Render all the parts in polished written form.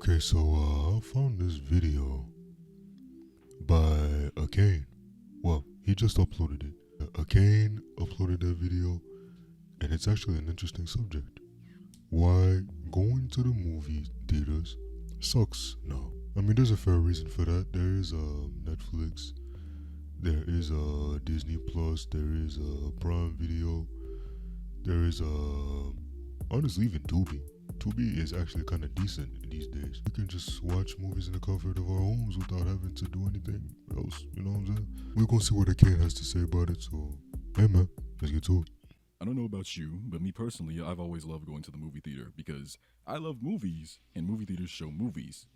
Okay, so I found this video by a Kane. Well, he just uploaded it. A Kane uploaded that video, and it's actually an interesting subject. Why going to the movie theaters sucks now. I mean, there's a fair reason for that. There is Netflix, there is Disney Plus, there is Prime Video, there is honestly even Tubi. Tubi is actually kind of decent these days. We can just watch movies in the comfort of our homes without having to do anything else. You know what I'm saying? We're gonna see what the Kane has to say about it. So, hey man, let's get to it. I don't know about you, but me personally, I've always loved going to the movie theater because I love movies, and movie theaters show movies.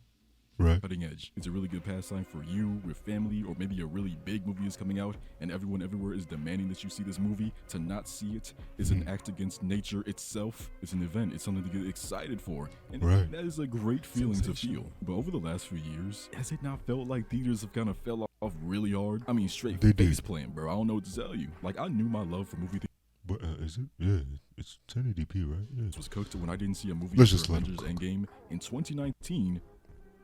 Right. Cutting edge. It's a really good pastime for you, your family, or maybe a really big movie is coming out and everyone everywhere is demanding that you see this movie. To not see it is an act against nature itself. It's an event. It's something to get excited for. And that is a great feeling to feel. But over the last few years, has it not felt like theaters have kind of fell off really hard? I mean, straight face plant, bro. I don't know what to tell you. Like, I knew my love for movie theaters. But is it? Yeah, it's 1080p, right? Yeah. It was cooked when I didn't see a movie Let's for just let Avengers Endgame in 2019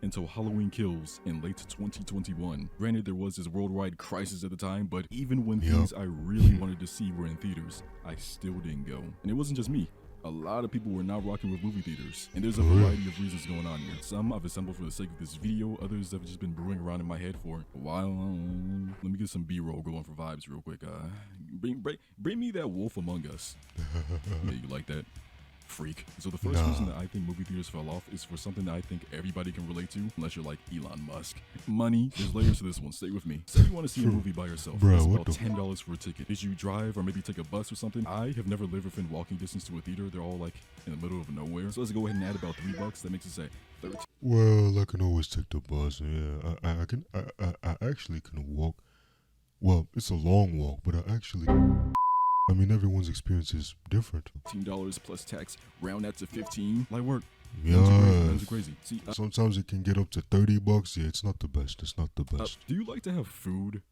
until Halloween Kills in late 2021. Granted, there was this worldwide crisis at the time, but even when things I really wanted to see were in theaters, I still didn't go. And it wasn't just me. A lot of people were not rocking with movie theaters, and there's a variety of reasons going on here. Some I've assembled for the sake of this video, others have just been brewing around in my head for a while. Let me get some B-roll going for vibes real quick. Bring me that Wolf Among Us. Yeah, you like that? Freak. So the first reason that I think movie theaters fell off is for something that I think everybody can relate to, unless you're like Elon Musk. Money. There's layers to this one. Stay with me. Say you want to see a movie by yourself. It's about $10 for a ticket. Did you drive or maybe take a bus or something? I have never lived within walking distance to a theater. They're all like in the middle of nowhere. So let's go ahead and add about $3. That makes it say 13. Well, I can always take the bus. Yeah, I actually can walk. Well, it's a long walk, but I mean, everyone's experience is different. $15 plus tax, round that to 15. Light work. Yeah. Those are crazy. See, sometimes it can get up to $30. Yeah, it's not the best. It's not the best. Do you like to have food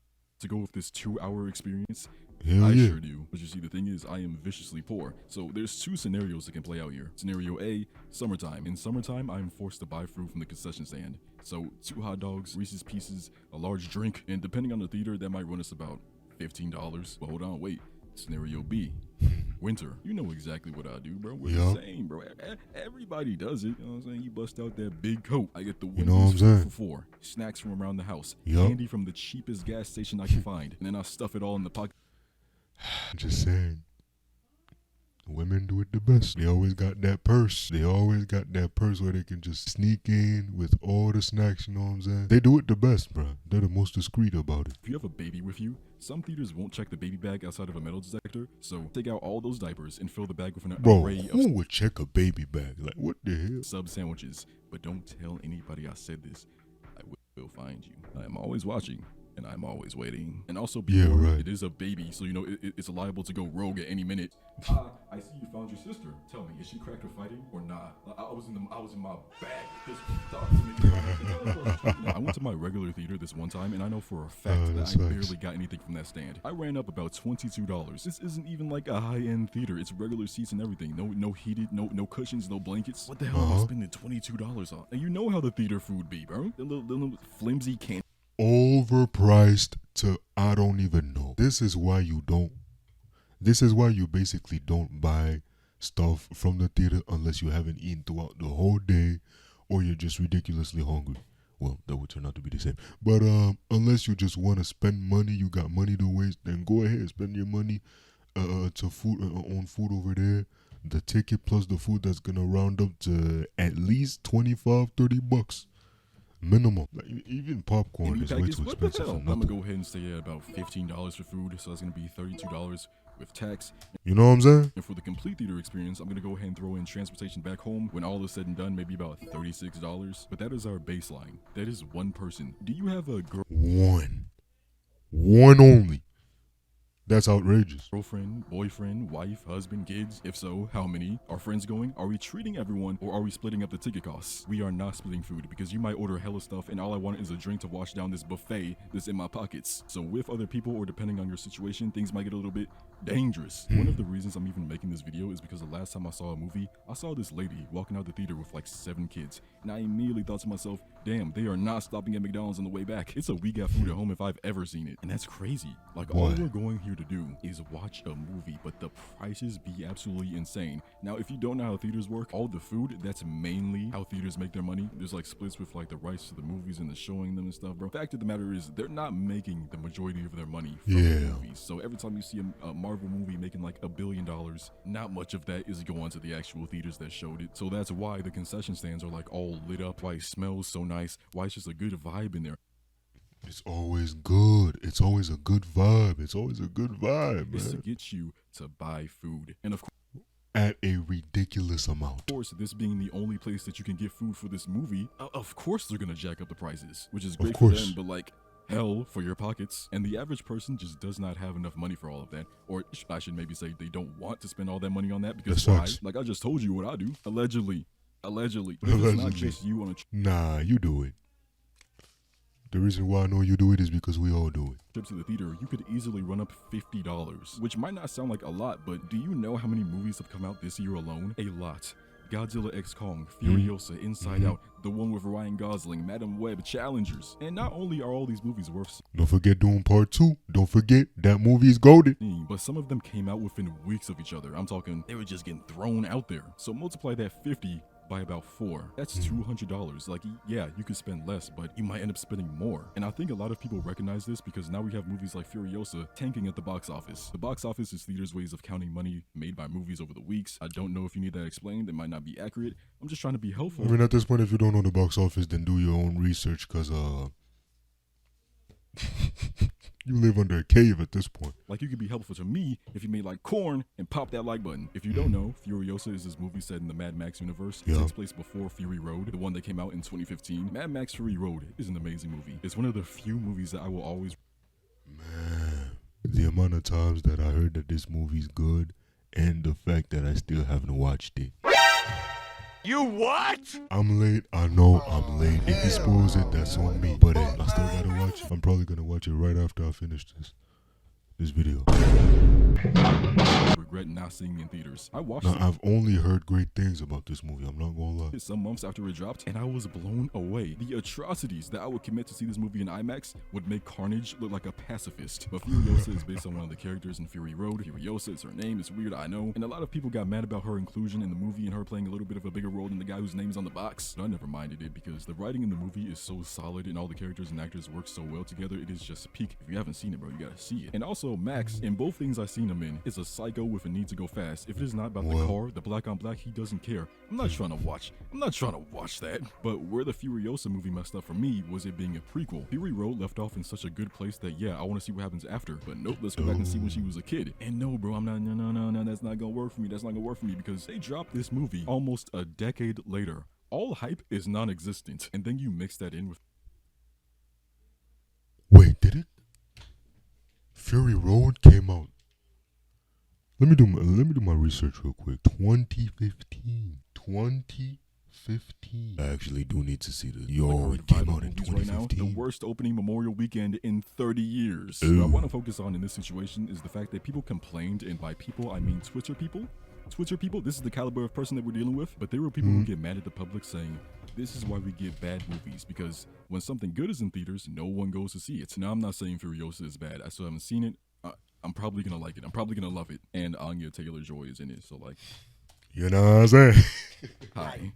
to go with this 2-hour experience? Hell yeah. Sure do. But you see, the thing is, I am viciously poor. So there's two scenarios that can play out here. Scenario A, summertime. In summertime, I'm forced to buy fruit from the concession stand. So 2 hot dogs, Reese's Pieces, a large drink, and depending on the theater, that might run us about $15. But hold on, wait. Scenario B, winter. You know exactly what I do, bro. We're the same, bro. Everybody does it. You know what I'm saying? You bust out that big coat. I get the windows for $4. Snacks from around the house. Candy from the cheapest gas station I can find. And then I stuff it all in the pocket. Just saying. Women do it the best. They always got that purse. They always got that purse where they can just sneak in with all the snacks, you know what I'm saying? They do it the best, bro. They're the most discreet about it. If you have a baby with you, some theaters won't check the baby bag outside of a metal detector, so take out all those diapers and fill the bag with an array of... who would check a baby bag? Like, what the hell? Sub sandwiches. But don't tell anybody I said this. I will find you. I am always watching. And I'm always waiting. And also, it is a baby, so you know it's liable to go rogue at any minute. I see you found your sister. Tell me, is she cracked or fighting or not? I was in my bag. Talk to me. I went to my regular theater this one time, and I know for a fact that I barely got anything from that stand. I ran up about $22. This isn't even like a high-end theater. It's regular seats and everything. No heated, no cushions, no blankets. What the hell am I spending $22 on? And you know how the theater food be, bro. The little flimsy candy. Overpriced to I don't even know. This is why you basically don't buy stuff from the theater unless you haven't eaten throughout the whole day or you're just ridiculously hungry. Well, that would turn out to be the same. But unless you just want to spend money, you got money to waste, then go ahead, spend your money to food on food over there. The ticket plus the food, that's gonna round up to at least $25-$30. Minimum. Like, even popcorn is way too expensive. I'm gonna go ahead and say about $15 for food, so that's gonna be $32 with tax. You know what I'm saying? And for the complete theater experience, I'm gonna go ahead and throw in transportation back home. When all is said and done, maybe about $36. But that is our baseline. That is one person. Do you have a girl? One only. That's outrageous. Girlfriend, boyfriend, wife, husband, kids? If so, how many? Are friends going? Are we treating everyone, or are we splitting up the ticket costs? We are not splitting food, because you might order hella stuff and all I want is a drink to wash down this buffet that's in my pockets. So with other people, or depending on your situation, things might get a little bit dangerous. One of the reasons I'm even making this video is because the last time I saw a movie, I saw this lady walking out the theater with like 7 kids, and I immediately thought to myself, damn, they are not stopping at McDonald's on the way back. It's a we got food at home if I've ever seen it, and that's crazy. Like, all we're going here to do is watch a movie, but the prices be absolutely insane. Now, if you don't know how theaters work, all the food, that's mainly how theaters make their money. There's like splits with like the rights to the movies and the showing them and stuff, bro. Fact of the matter is, they're not making the majority of their money from the movies. So every time you see a Marvel movie making like $1 billion, not much of that is going to the actual theaters that showed it. So that's why the concession stands are like all lit up, why it smells so nice, why it's just a good vibe in there. It's always good. It's always a good vibe. It's always a good vibe, It's to man. get you to buy food. And of course, At a ridiculous amount. of course, this being the only place that you can get food for this movie, of course they're gonna jack up the prices, which is great for them, but like, hell for your pockets. And the average person just does not have enough money for all of that. Or I should maybe say they don't want to spend all that money on that, because why? Like I just told you what I do. Allegedly. But it's not just you on a Nah, you do it. The reason why I know you do it is because we all do it. trip to the theater, you could easily run up $50, which might not sound like a lot, but do you know how many movies have come out this year alone? A lot. Godzilla x Kong, Furiosa, Inside Out, the one with Ryan Gosling, Madam Web, Challengers. And not only are all these movies worth Don't forget Doom Part 2. Don't forget that movie is goated. but some of them came out within weeks of each other. I'm talking, they were just getting thrown out there. So multiply that 50 by about 4. That's $200. Like, yeah, you could spend less, but you might end up spending more. And I think a lot of people recognize this because now we have movies like Furiosa tanking at the box office. The box office is theaters' ways of counting money made by movies over the weeks. I don't know if you need that explained. It might not be accurate. I'm just trying to be helpful. I mean, at this point, if you don't know the box office, then do your own research, because you live under a cave at this point. Like, you could be helpful to me if you made like corn and pop that like button. If you don't know, Furiosa is this movie set in the Mad Max universe. It takes place before Fury Road, the one that came out in 2015. Mad Max Fury Road is an amazing movie. It's one of the few movies that I will always... Man, the amount of times that I heard that this movie's good, and the fact that I still haven't watched it. You what? I'm late. I know I'm late. If he spoils it, that's on me. But I still gotta watch it. I'm probably gonna watch it right after I finish this video. regret not seeing in theaters. I watched Now, I've only heard great things about this movie. I'm not gonna lie. it some months after it dropped, and I was blown away. The atrocities that I would commit to see this movie in IMAX would make Carnage look like a pacifist. But Furiosa is based on one of the characters in Fury Road. Furiosa is her name. It's weird, I know. And a lot of people got mad about her inclusion in the movie and her playing a little bit of a bigger role than the guy whose name's on the box. But I never minded it because the writing in the movie is so solid and all the characters and actors work so well together. It is just peak. If you haven't seen it, bro, you gotta see it. And also, Max, in both things I've seen him in, is a psycho with a need to go fast. If it is not about the car, the black on black, he doesn't care. I'm not trying to watch that. But where the Furiosa movie messed up for me was it being a prequel. Fury Road left off in such a good place that, yeah, I want to see what happens after. But nope, let's go back and see when she was a kid. And no, bro, no, that's not gonna work for me. That's not gonna work for me because they dropped this movie almost a decade later. All hype is non-existent. And then you mix that in with... Wait, did it? Fury Road came out. Let me do my research real quick. 2015. I actually do need to see this. Yo, it came out in 2015. Right now, the worst opening Memorial Weekend in 30 years. What I want to focus on in this situation is the fact that people complained, and by people I mean Twitter people, this is the caliber of person that we're dealing with, but there were people who get mad at the public saying, this is why we get bad movies, because when something good is in theaters, no one goes to see it. Now, I'm not saying Furiosa is bad. I still haven't seen it. I'm probably going to like it. I'm probably going to love it. And Anya Taylor-Joy is in it, so like... You know what I'm saying? Hi.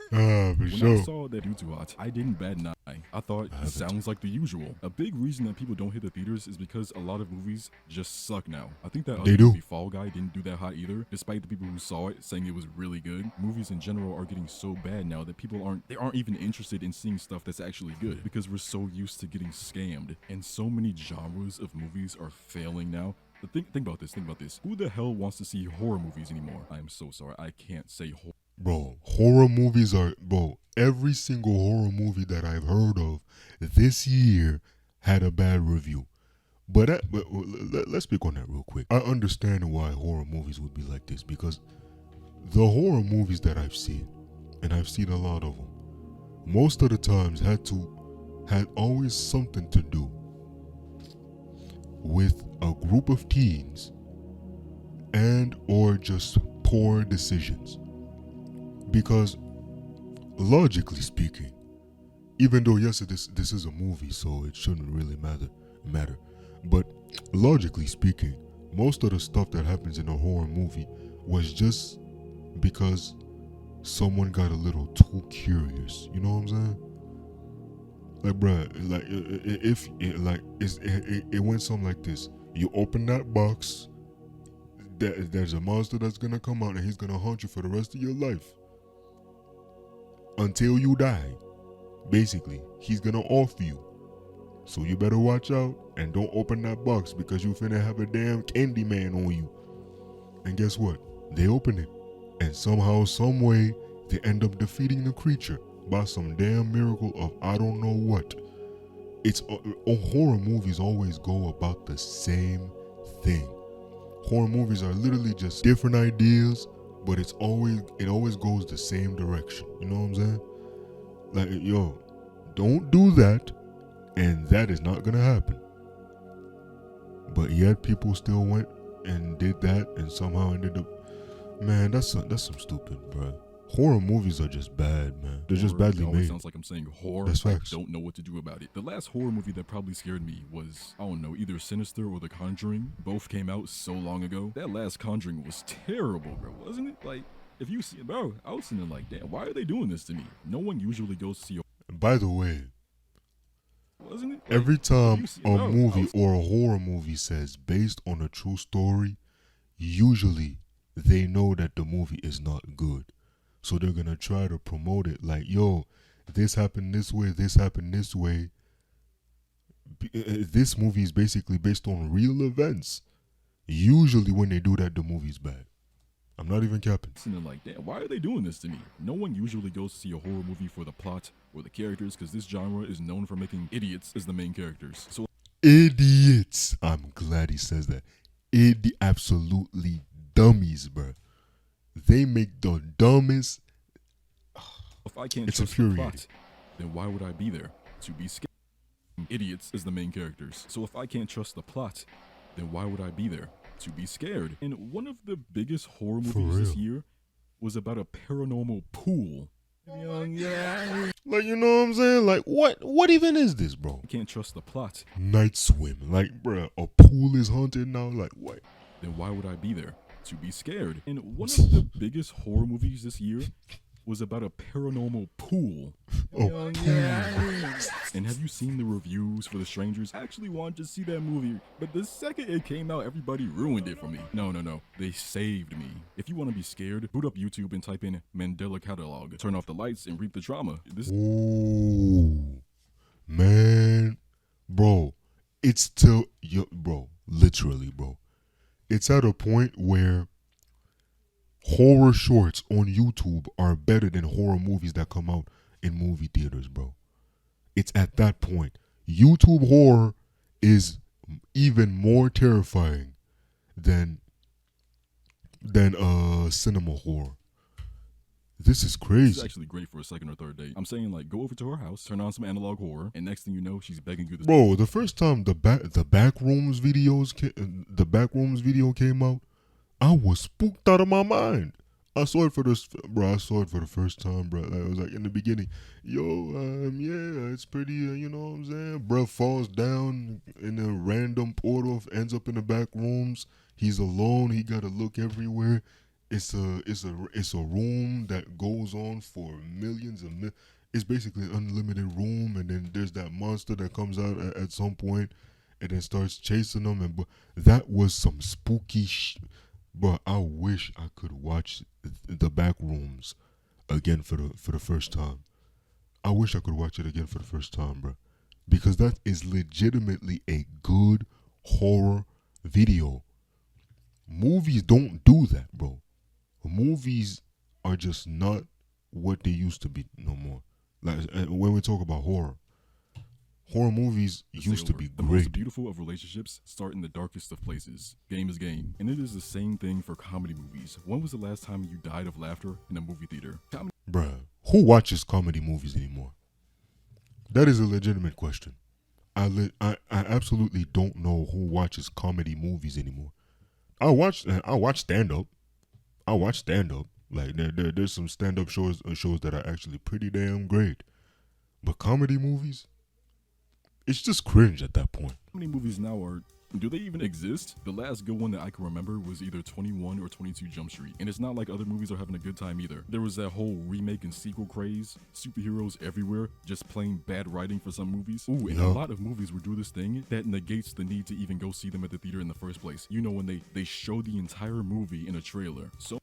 For When sure. I saw that YouTube Hot, I didn't bat an eye. I thought it sounds like the usual. A big reason that people don't hit the theaters is because a lot of movies just suck now. I think that other movie, Fall Guy, didn't do that hot either, despite the people who saw it saying it was really good. Movies in general are getting so bad now that people aren't even interested in seeing stuff that's actually good because we're so used to getting scammed. And so many genres of movies are failing now. Think about this. Who the hell wants to see horror movies anymore? I'm so sorry. I can't say horror. Bro, horror movies are, every single horror movie that I've heard of this year had a bad review. Let's speak on that real quick. I understand why horror movies would be like this because the horror movies that I've seen, and I've seen a lot of them, most of the times had always something to do with a group of teens and or just poor decisions. Because logically speaking, even though yes, this is a movie, so it shouldn't really matter. But logically speaking, most of the stuff that happens in a horror movie was just because someone got a little too curious. You know what I'm saying? Like, bruh, like if it, like it went something like this: you open that box, there's a monster that's gonna come out and he's gonna haunt you for the rest of your life until you die. Basically, he's gonna off you. So you better watch out and don't open that box because you finna have a damn candy man on you. And guess what? They open it, and somehow, some way, they end up defeating the creature by some damn miracle of I don't know what. It's horror movies always go about the same thing. Horror movies are literally just different ideas, but it always goes the same direction. You know what I'm saying? Like, yo, don't do that, and that is not gonna happen. But yet people still went and did that, and somehow ended up. Man, that's some stupid, bro. Horror movies are just bad, man. They're just badly made. Sounds like I'm saying horror. That's facts. I don't know what to do about it. The last horror movie that probably scared me was, I don't know, either Sinister or The Conjuring. Both came out so long ago. That last Conjuring was terrible, bro, wasn't it? Like, if you see it, bro, I was sitting like, damn, why are they doing this to me? No one usually goes to see a... By the way, wasn't it? Like, every time a bro, movie or a horror movie says based on a true story, usually they know that the movie is not good. So they're gonna try to promote it like, yo, this happened this way, this happened this way. This movie is basically based on real events. Usually when they do that, the movie's bad. I'm not even capping. And like, damn, why are they doing this to me? No one usually goes to see a horror movie for the plot or the characters, because this genre is known for making idiots as the main characters. So idiots. I'm glad he says that. Absolutely dummies, bro. They make the dumbest. If I can't It's trust the infuriating. plot, then why would I be there? To be scared. Idiots as the main characters. So if I can't trust the plot, then why would I be there? To be scared. And one of the biggest horror movies this year was about a paranormal pool. Like, you know what I'm saying? Like, what even is this, bro? I can't trust the plot. Night Swim. Like, bro, a pool is haunted now? Like, what? Then why would I be there? To be scared. And one of the biggest horror movies this year was about a paranormal pool. Oh, And have you seen the reviews for The Strangers? I actually wanted to see that movie, but the second it came out, everybody ruined it for me. No. They saved me. If you want to be scared, boot up YouTube and type in Mandela Catalog. Turn off the lights and reap the drama. ooh, man, bro, it's still, bro, literally, bro. It's at a point where horror shorts on YouTube are better than horror movies that come out in movie theaters, bro. It's at that point. YouTube horror is even more terrifying than cinema horror. This is This crazy. is actually great for a second or third date. I'm saying, like, go over to her house, turn on some analog horror, and next thing you know, she's begging you to... Bro, the first time the backrooms video came out, I was spooked out of my mind. I saw it for the first time, bro. Like, I was like, in the beginning, yeah, it's pretty, you know what I'm saying? Bro falls down in a random portal, ends up in the back rooms. He's alone. He got to look everywhere. It's a room that goes on for millions of it's basically an unlimited room, and then there's that monster that comes out at some point and then starts chasing them, and that was some spooky But I wish I could watch the back rooms again for the first time. I wish I could watch it again for the first time, bro, because that is legitimately a good horror video. Movies don't do that, bro. Movies are just not what they used to be no more. Like when we talk about horror, horror movies used to be The most great. beautiful of relationships start in the darkest of places. Game is game. And it is the same thing for comedy movies. When was the last time you died of laughter in a movie theater? Bruh, who watches comedy movies anymore? That is a legitimate question. I absolutely don't know who watches comedy movies anymore. I watch stand up. I watch stand up. Like there's some stand up shows that are actually pretty damn great. But comedy movies, it's just cringe at that point. How many movies now do they even exist? The last good one that I can remember was either 21 or 22 Jump Street. And it's not like other movies are having a good time either. There was that whole remake and sequel craze, superheroes everywhere, just plain bad writing for some movies. Ooh, and a lot of movies will do this thing that negates the need to even go see them at the theater in the first place. You know, when they show the entire movie in a trailer. So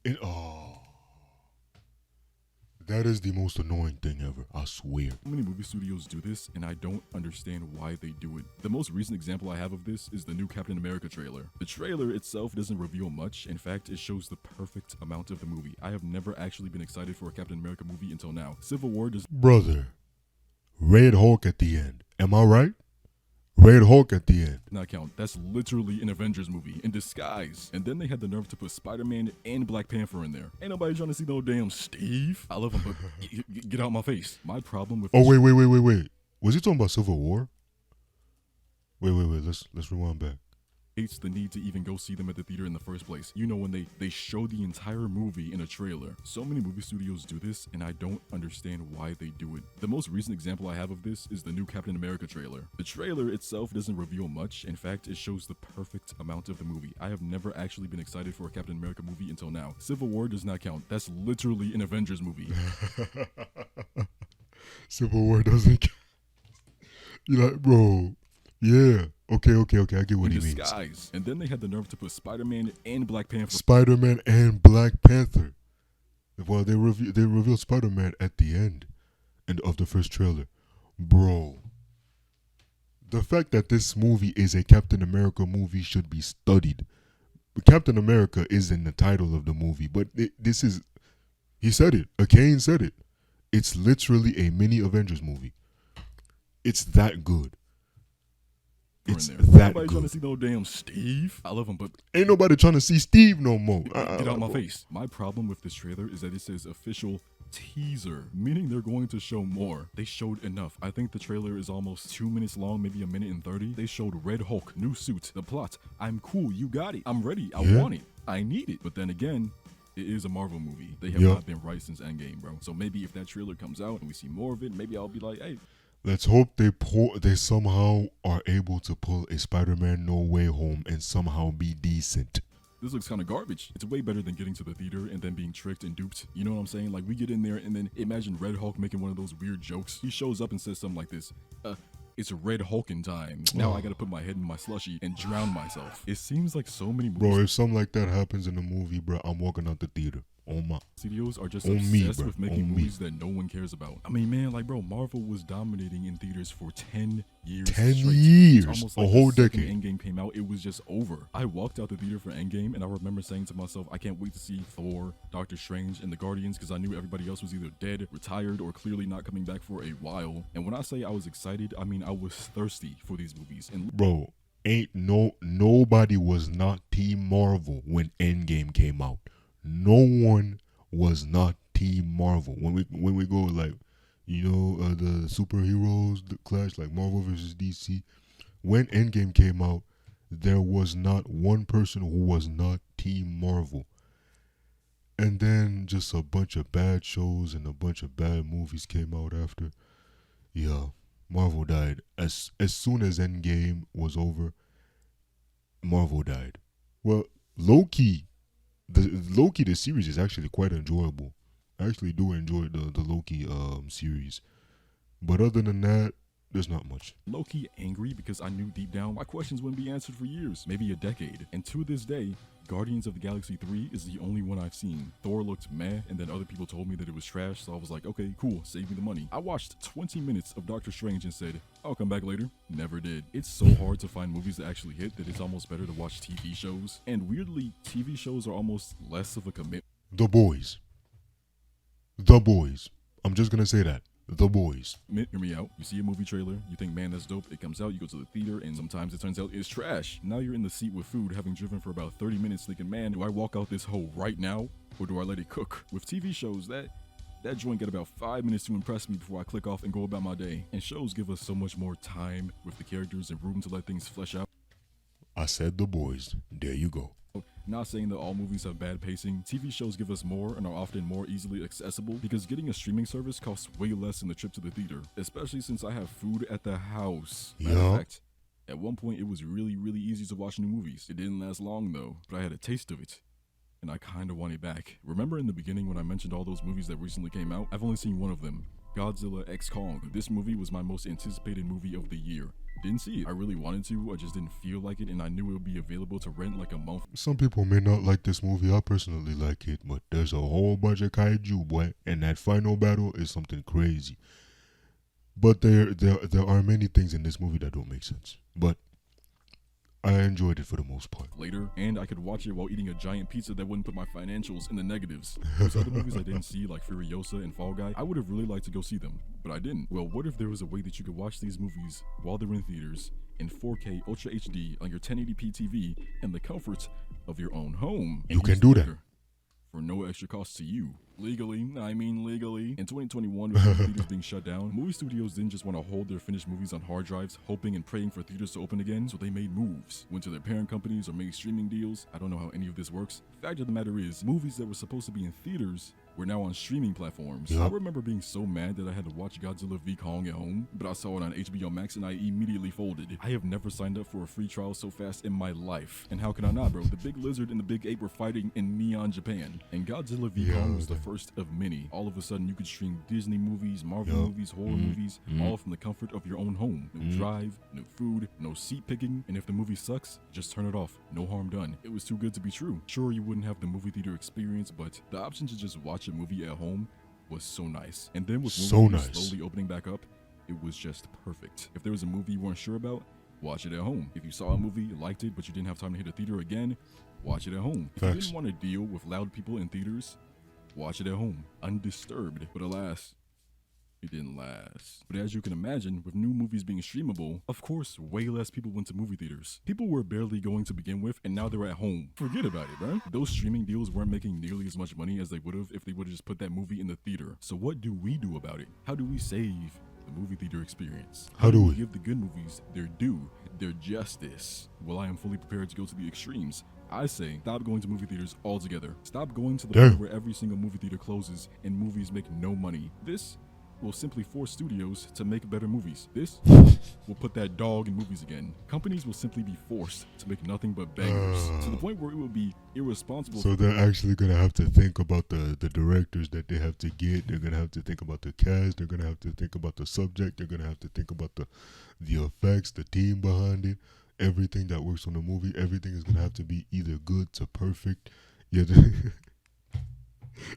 that is the most annoying thing ever, I swear. many movie studios do this, and I don't understand why they do it. The most recent example I have of this is the new Captain America trailer. The trailer itself doesn't reveal much. In fact, it shows the perfect amount of the movie. I have never actually been excited for a Captain America movie until now. Civil War does Brother, Red Hulk at the end. Am I right? Red Hulk at the end. not count. That's literally an Avengers movie in disguise. And then they had the nerve to put Spider-Man and Black Panther in there. Ain't nobody trying to see no damn Steve. I love him, but get out my face. My problem with Oh wait. Was he talking about Civil War? Wait. Let's rewind back. hates the need to even go see them at the theater in the first place. You know, when they show the entire movie in a trailer. So many movie studios do this, and I don't understand why they do it. The most recent example I have of this is the new Captain America trailer. The trailer itself doesn't reveal much. In fact, it shows the perfect amount of the movie. I have never actually been excited for a Captain America movie until now. Civil War does not count. That's literally an Avengers movie. Civil War doesn't count. You're like, bro, yeah. Okay, I get what he means. Disguise. And then they had the nerve to put Spider-Man and Black Panther. Spider-Man and Black Panther. Well, they revealed Spider-Man at the end of the first trailer. Bro, the fact that this movie is a Captain America movie should be studied. Captain America is in the title of the movie, but he said it. Kane said it. It's literally a mini Avengers movie. It's that good. It's that Nobody good. trying to see no damn Steve. I love him, but ain't nobody trying to see Steve no more. get out my face. My problem with this trailer is that it says official teaser, meaning they're going to show more. They showed enough. I think the trailer is almost 2 minutes long, maybe 1 minute and 30. They showed Red Hulk, new suit, the plot. I'm cool, you got it. I'm ready. I want it. I need it. But then again, it is a Marvel movie. They have not been right since Endgame, bro. So maybe if that trailer comes out and we see more of it, maybe I'll be like, hey. Let's hope they somehow are able to pull a Spider-Man No Way Home and somehow be decent. This looks kind of garbage. It's way better than getting to the theater and then being tricked and duped. You know what I'm saying? Like, we get in there and then imagine Red Hulk making one of those weird jokes. He shows up and says something like this. It's Red Hulkin time. Now I gotta put my head in my slushie and drown myself. It seems like so many movies. Bro, if something like that happens in a movie, bro, I'm walking out the theater. Oh my. Studios are just On obsessed me, with making movies that no one cares about. I mean, man, like, bro, Marvel was dominating in theaters for 10 years 10 straight. years. It's almost A like whole the second decade. Endgame came out, it was just over. I walked out the theater for Endgame, and I remember saying to myself, I can't wait to see Thor, Doctor Strange, and the Guardians, because I knew everybody else was either dead, retired, or clearly not coming back for a while. And when I say I was excited, I mean I was thirsty for these movies. And bro, nobody was not Team Marvel when Endgame came out. No one was not Team Marvel. When we go like, the superheroes, the clash, like Marvel versus DC. When Endgame came out, there was not one person who was not Team Marvel. And then just a bunch of bad shows and a bunch of bad movies came out after. Yeah, Marvel died. As soon as Endgame was over, Marvel died. Well, Loki, the series is actually quite enjoyable. I actually do enjoy the Loki series. But other than that, there's not much. low-key angry because I knew deep down my questions wouldn't be answered for years, maybe a decade. And to this day, Guardians of the Galaxy 3 is the only one I've seen. Thor looked meh, and then other people told me that it was trash, so I was like, okay, cool, save me the money. I watched 20 minutes of Doctor Strange and said, I'll come back later. Never did. It's so hard to find movies that actually hit that it's almost better to watch TV shows. And weirdly, TV shows are almost less of a commitment. The Boys. I'm just gonna say that. The Boys. Hear me out. You see a movie trailer, you think, man, that's dope. It comes out, you go to the theater, and sometimes it turns out it's trash. Now you're in the seat with food, having driven for about 30 minutes, thinking, man, do I walk out this hole right now, or do I let it cook? With TV shows, that joint got about 5 minutes to impress me before I click off and go about my day. And shows give us so much more time with the characters and room to let things flesh out. I said The Boys. There you go. Not saying that all movies have bad pacing. TV shows give us more and are often more easily accessible because getting a streaming service costs way less than the trip to the theater, especially since I have food at the house. Matter of fact, at one point it was really, really easy to watch new movies. It didn't last long though, but I had a taste of it, and I kinda want it back. Remember in the beginning when I mentioned all those movies that recently came out? I've only seen one of them, Godzilla x Kong. This movie was my most anticipated movie of the year. Didn't see it. I really wanted to, I just didn't feel like it, and I knew it would be available to rent like a month. Some people may not like this movie. I personally like it, but there's a whole bunch of kaiju, boy, and that final battle is something crazy. But there are many things in this movie that don't make sense. But I enjoyed it for the most part. Later, and I could watch it while eating a giant pizza that wouldn't put my financials in the negatives. Those other movies I didn't see, like Furiosa and Fall Guy, I would have really liked to go see them, but I didn't. Well, what if there was a way that you could watch these movies while they're in theaters in 4K Ultra HD on your 1080p TV in the comfort of your own home? You can do that for no extra cost to you. Legally. In 2021, with movie theaters being shut down, movie studios didn't just want to hold their finished movies on hard drives, hoping and praying for theaters to open again, so they made moves. Went to their parent companies or made streaming deals. I don't know how any of this works. Fact of the matter is, movies that were supposed to be in theaters were now on streaming platforms. Yep. I remember being so mad that I had to watch Godzilla v Kong at home, but I saw it on HBO Max and I immediately folded. I have never signed up for a free trial so fast in my life. And how can I not, bro? The big lizard and the big ape were fighting in neon Japan, and Godzilla v Kong was the first of many. All of a sudden, you could stream Disney movies, Marvel movies, horror movies, all from the comfort of your own home. No drive, no food, no seat picking, and if the movie sucks, just turn it off. No harm done. It was too good to be true. Sure, you wouldn't have the movie theater experience, but the option to just watch a movie at home was so nice. And then with movies slowly opening back up, it was just perfect. If there was a movie you weren't sure about, watch it at home. If you saw a movie, liked it, but you didn't have time to hit a theater again, watch it at home. If you didn't want to deal with loud people in theaters, watch it at home, undisturbed. But alas, it didn't last. But as you can imagine, with new movies being streamable, of course, way less people went to movie theaters. People were barely going to begin with, and now they're at home. Forget about it, bro. Those streaming deals weren't making nearly as much money as they would have if they would have just put that movie in the theater. So what do we do about it? How do we save the movie theater experience? How do we give the good movies their due, their justice? Well, I am fully prepared to go to the extremes. I say, stop going to movie theaters altogether. Stop going to the point where every single movie theater closes and movies make no money. This will simply force studios to make better movies. This will put that dog in movies again. Companies will simply be forced to make nothing but bangers, to the point where it will be irresponsible. So they're actually going to have to think about the directors that they have to get. They're going to have to think about the cast. They're going to have to think about the subject. They're going to have to think about the effects, the team behind it, everything that works on the movie. Everything is going to have to be either good to perfect. Yeah,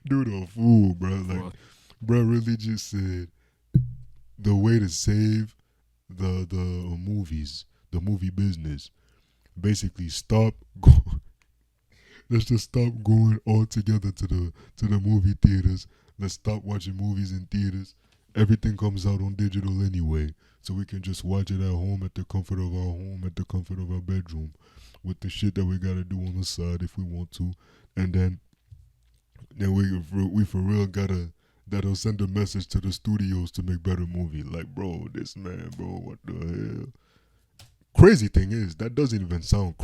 dude, a fool, bro. Like, bro really just said the way to save the movies, the movie business, basically let's just stop going all together to the movie theaters. Let's stop watching movies in theaters. Everything comes out on digital anyway, so we can just watch it at home, at the comfort of our home, at the comfort of our bedroom, with the shit that we gotta do on the side if we want to, and then we for real that'll send a message to the studios to make better movie. Like, bro, this man, bro, what the hell? Crazy thing is, that doesn't even sound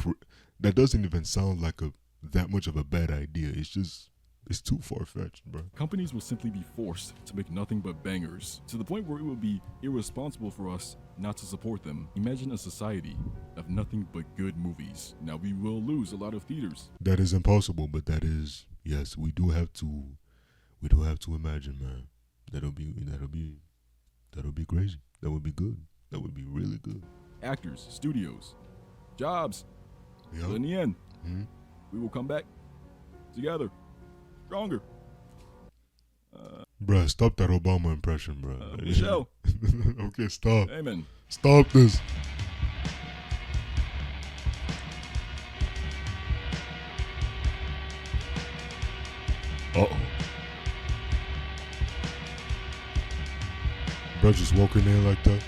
like that much of a bad idea. It's too far-fetched, bro. Companies will simply be forced to make nothing but bangers, to the point where it will be irresponsible for us not to support them. Imagine a society of nothing but good movies. Now, we will lose a lot of theaters. That is impossible, but that is, yes, we do have to imagine, man. That'll be crazy. That would be good. That would be really good. Actors, studios, jobs. Yep. But in the end, we will come back together, stronger. Bruh, stop that Obama impression, bruh. Michelle. Okay, stop. Amen. Stop this. Uh-oh. Bro, just walking in like that.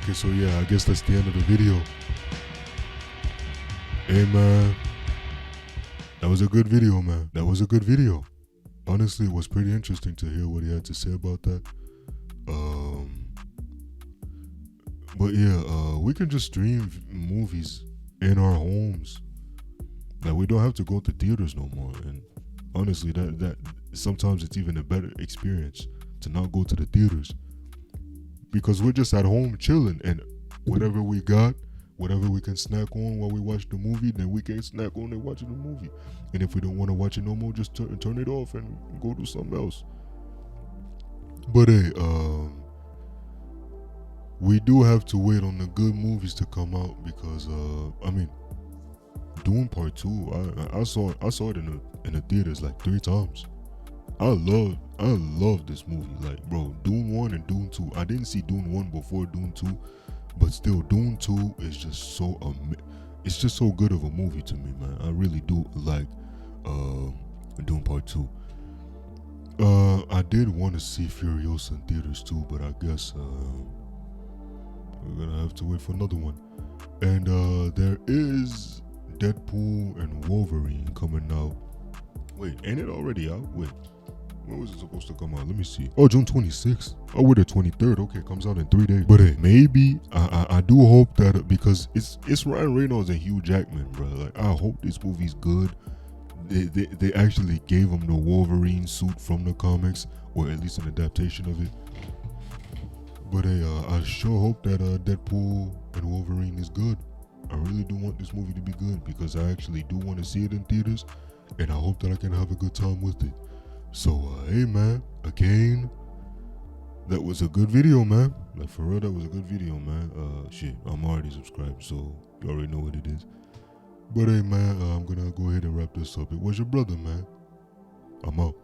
Okay, so yeah, I guess that's the end of the video. Hey man, that was a good video, man. That was a good video. Honestly, it was pretty interesting to hear what he had to say about that. But yeah, we can just stream movies in our homes. Like, we don't have to go to theaters no more. And honestly, that sometimes it's even a better experience to not go to the theaters, because we're just at home chilling, and whatever we got, whatever we can snack on while we watch the movie, then we can snack on and watching the movie. And if we don't want to watch it no more, just turn it off and go do something else. But hey, we do have to wait on the good movies to come out, because I mean, Dune Part 2, I saw it in the theaters like 3 times. I love this movie. Like, bro, Dune 1 and Dune 2. I didn't see Dune 1 before Dune 2, but still, Dune 2 is just so it's just so good of a movie to me, man. I really do like Dune Part 2. I did want to see Furiosa in theaters too, but I guess we're gonna have to wait for another one. And there is Deadpool and Wolverine coming out. Wait, ain't it already out? Wait, when was it supposed to come out? Let me see. Oh, June 26th. Oh, we're the 23rd. Okay, it comes out in 3 days. But hey, maybe I do hope that, because it's Ryan Reynolds and Hugh Jackman, bro. Like, I hope this movie's good. They actually gave him the Wolverine suit from the comics, or at least an adaptation of it. But hey, I sure hope that Deadpool and Wolverine is good. I really do want this movie to be good, because I actually do want to see it in theaters, and I hope that I can have a good time with it. So, hey man, again, that was a good video, man. Like, for real, that was a good video, man. Shit, I'm already subscribed, so you already know what it is. But hey man, I'm gonna go ahead and wrap this up. It was your brother, man. I'm out.